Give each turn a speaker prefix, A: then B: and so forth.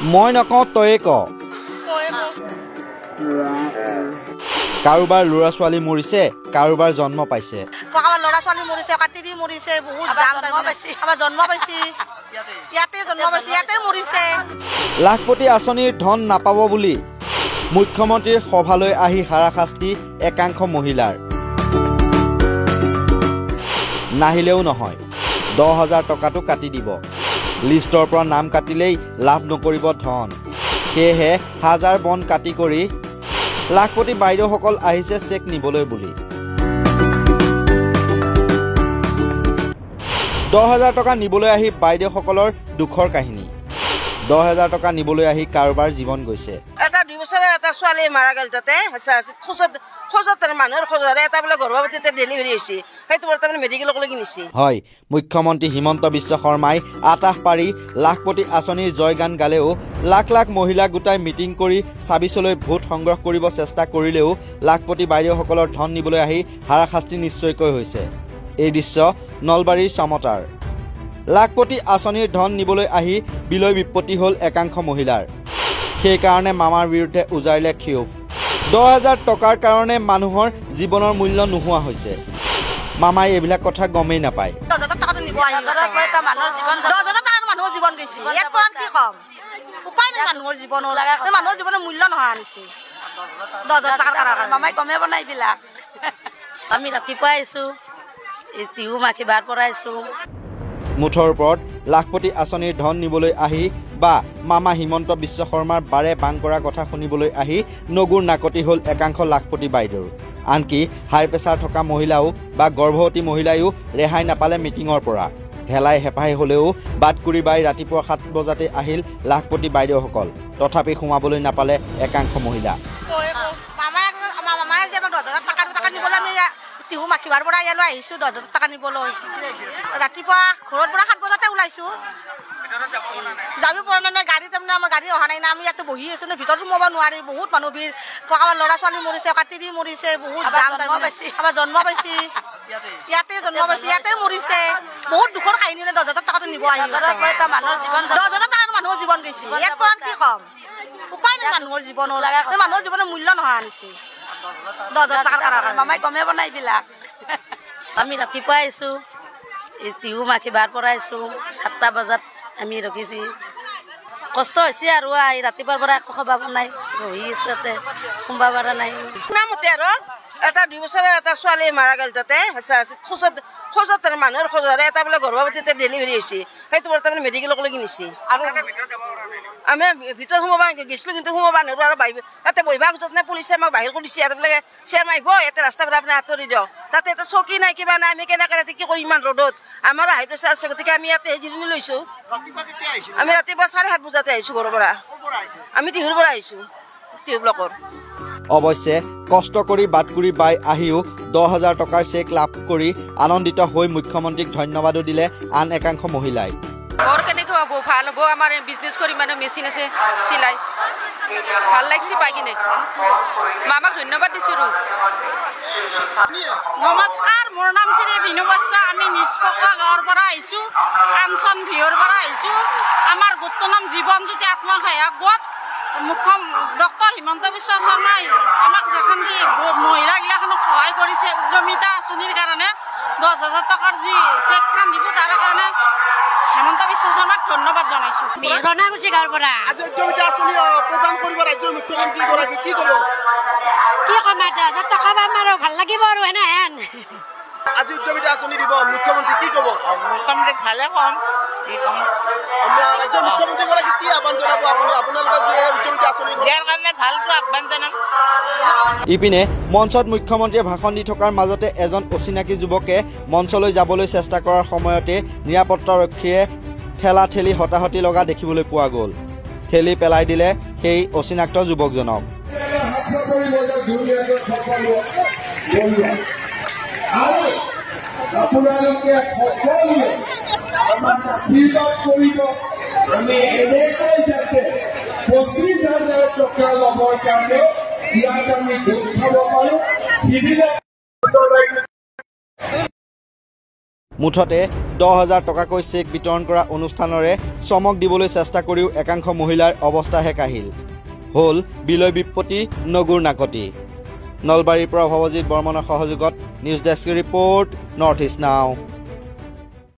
A: মই নকওঁ তয়ে ক কাৰোবাৰ ল'ৰা ছোৱালী মৰিছে কাৰোবাৰ জন্ম পাইছে
B: কাৰোবাৰ ল'ৰা ছোৱালী মৰিছে কাটিৰি মৰিছে বহুত জাম পাইছে আমাৰ জন্ম পাইছে ইয়াতে জন্ম পাইছে ইয়াতে মৰিছে
A: লাখপতি আঁচনিৰ ধন নাপাব বুলি মুখ্যমন্ত্ৰীৰ সভালৈ আহি হাৰাশাস্তি একাংশ মহিলাৰ নাহিলেও নহয় 10,000 টকাটো কাটি দিব লিষ্টৰ পৰা নাম কাটিলেই লাভ নকৰিব ধন সেয়েহে হাজাৰ বন কাটি কৰি লাখপতি বাইদেউসকল আহিছে চেক নিবলৈ বুলি 10,000 টকা নিবলৈ আহি বাইদেউসকলৰ দুখৰ কাহিনী 10,000 টকা নিবলৈ আহি কাৰোবাৰ জীৱন গৈছে
B: এটা 2 বছৰৰ এটা ছোৱালী মাৰা গ'ল তাতে খোজতৰ মানুহৰ খোজৰে এটা বোলে গৰ্ভৱতীতে ডেলিভাৰী হৈছে সেইটো বৰ্তমান মেডিকেলক লৈ নিছে
A: হয় মুখ্যমন্ত্ৰী হিমন্ত বিশ্ব শৰ্মাই আতাহ পাৰি লাখপতি আঁচনিৰ জয়গান গালেও লাখ লাখ মহিলা গোটাই মিটিং কৰি ২৬লৈ ভোট সংগ্ৰহ কৰিব চেষ্টা কৰিলেও লাখপতি বাইদেউসকলৰ ধন নিবলৈ আহি হাৰাশাস্তি নিশ্চয়কৈ হৈছে এই দৃশ্য নলবাৰীৰ চামতাৰ লাখপতি আঁচনিৰ ধন নিবলৈ আহি বিলৈ বিপত্তি হ'ল একাংশ মহিলাৰ সেইকাৰণে মামাৰ বিৰুদ্ধে উজাৰিলে ক্ষোভ 10,000 টকাৰ কাৰণে মানুহৰ জীৱনৰ মূল্য নোহোৱা হৈছে মামাই এইবিলাক কথা গমেই নাপায়
B: আমি ৰাতিপুৱা আহিছো তিহু মাখি বাৰ পৰা আহিছো
A: মুঠৰ ওপৰত লাখপতি আঁচনিৰ ধন নিবলৈ আহি বা মামা হিমন্ত বিশ্ব শৰ্মাৰ বাৰে বাং কৰা কথা শুনিবলৈ আহি নগুৰ নাকতি হ'ল একাংশ লাখপতি বাইদেউৰ আনকি হাই প্ৰেছাৰ থকা মহিলাও বা গৰ্ভৱতী মহিলায়ো ৰেহাই নাপালে মিটিঙৰ পৰা হেলাই হেঁপাহে হ'লেও বাটকুৰি বাই ৰাতিপুৱা 7 বজাতে আহিল লাখপতি বাইদেউসকল তথাপি সোমাবলৈ নাপালে একাংশ মহিলা
B: তিহু মাখিবাৰ পৰা ইয়ালৈ আহিছো 10,000 টকা নিবলৈ ৰাতিপুৱা ঘৰৰ পৰা 7 বজাতে ওলাইছো যাব পৰা নাই গাড়ী তাৰমানে আমাৰ গাড়ী অহা নাই না আমি ইয়াতে বহি আছো ভিতৰত সোমাব নোৱাৰি বহুত মানুহ ভিৰ কাৰোবাৰ ল'ৰা ছোৱালী মৰিছে কাটিৰি মৰিছে বহুত জাম পাইছে আমাৰ জন্ম পাইছে ইয়াতে জন্ম পাইছে ইয়াতে মৰিছে বহুত দুখৰ কাহিনী 10,000 টকাটো নিব আহি 10,000 টকাৰ মানুহৰ জীৱন গৈছে ইয়াৰ পৰা কি কম উপায় নাই মানুহৰ জীৱনৰ মূল্য নোহোৱা আনিছে 10,000 টকাৰ কাৰণে মামাই কমে বনাই দিলাক আমি ৰাতিপুৱা আহিছো তিহু মাখি বাৰ পৰা আহিছো 7টা বজাত আমি ৰখিছি কষ্ট হৈছে আৰু ৰাতিপুৱাৰ পৰা একো খোৱা নাই বহি আছো ইয়াতে সোমবা পৰা নাই শুনামতে আৰু এটা 2 বছৰৰ এটা ছোৱালী মাৰা গ'ল তাতে খোজতৰ মানুহৰ খোজৰে এটা বোলে গৰ্ভৱতীতে ডেলিভাৰী হৈছে সেইটো বৰ্তমান মেডিকেলক লৈ নিছে আমি ভিতৰত সোমাব গৈছিলো কিন্তু সোমাব নোৱাৰো আৰু তাতে বহিবা গুজত নাই পুলিচে আমাক বাহিৰ কৰি দিছে বোলে চেম আহিব ইয়াতে ৰাস্তা পৰা আপুনি আঁতৰি দিয়ক তাতে এটা চকী নাই কিবা নাই আমি কেনেকৈ ৰাতি কি কৰি ইমান ৰ'দত আমাৰ হাই প্ৰেছাৰ আছে গতিকে আমি ইয়াতে জিৰণি লৈছো আমি ৰাতিপুৱা 7:30 বজাতে আহিছো ঘৰৰ পৰা আমি তিহুৰ পৰা আহিছো তিহু ব্লকৰ
A: অৱশ্যে কষ্ট কৰি বাটকুৰি বাই আহিও 10,000 টকাৰ চেক লাভ কৰি আনন্দিত হৈ মুখ্যমন্ত্ৰীক ধন্যবাদো দিলে আন একাংশ মহিলাই
C: और केनेको अब ভাল হ'ব আমাৰ বিজনেস কৰি মানে মেচিন আছে সিলাই ভাল লাগছি পাই কিনে মামাক ধন্যবাদ দিছো
B: নমস্কাৰ মোৰ নাম শ্ৰী বিনু বচ্চা আমি নিষ্পকা গাঁৱৰ পৰা আহিছো কাঞ্চন ভিউৰ পৰা আহিছো আমাৰ গোটৰ নাম জীৱন জ্যোতি আত্মসহায়ক গোট মুখ্য ডক্টৰ হিমন্ত বিশ্ব শৰ্মাই আমাক যেখন দি মহিলাগিলাখনক সহায় কৰিছে উদ্যমিতা আঁচনিৰ কাৰণে 10,000 টকাৰ যি চেকখন দিব তাৰ কাৰণে হিমন্ত বিশ্ব শৰ্মাক ধন্যবাদ জনাইছো ৰনাগুছি গাঁৱৰ পৰা
D: আজি উদ্যমিতা আঁচনি প্ৰদান কৰিব ৰাজ্যৰ মুখ্যমন্ত্ৰী গৰাকী কি ক'ব
B: 10,000 টকা আমাৰ ভাল লাগিব আৰু হেন
D: আজি উদ্যমিতা আঁচনি দিব মুখ্যমন্ত্ৰী কি ক'ব
B: মুখ্যমন্ত্ৰী ভালে কম
D: আমাৰ ৰাজ্যৰ মুখ্যমন্ত্ৰী গৰাকী কি আহ্বান জনাব আপোনালোকে যে উদ্যমিতা আঁচনি
B: ইয়াৰ কাৰণে ভালটো আহ্বান জনাম
A: ইপিনে মঞ্চত মুখ্যমন্ত্ৰীয়ে ভাষণ দি থকাৰ মাজতে এজন অচিনাকি যুৱকে মঞ্চলৈ যাবলৈ চেষ্টা কৰাৰ সময়তে নিৰাপত্তাৰক্ষীয়ে ঠেলা ঠেলি হতাহতি লগা দেখিবলৈ পোৱা গ'ল ঠেলি পেলাই দিলে সেই অচিনাক্ত যুৱকজনক
E: আপোনালোকে সকলোৱে আমাক আশীৰ্বাদ কৰিব আমি এনেকৈ যাতে 25,000 টকা ল'বৰ কাৰণে ইয়াত আমি গোট খাব পাৰোঁ
A: মুঠতে 10,000 টকাকৈ চেক বিতৰণ কৰা অনুষ্ঠানৰে চমক দিবলৈ চেষ্টা কৰিও একাংশ মহিলাৰ অৱস্থাহে কাহিল হ'ল বিলয় বিপত্তি নগুৰ নাকতি নলবাৰীৰ পৰা ভৱজিৎ বৰ্মনৰ সহযোগত news desk report north east নাও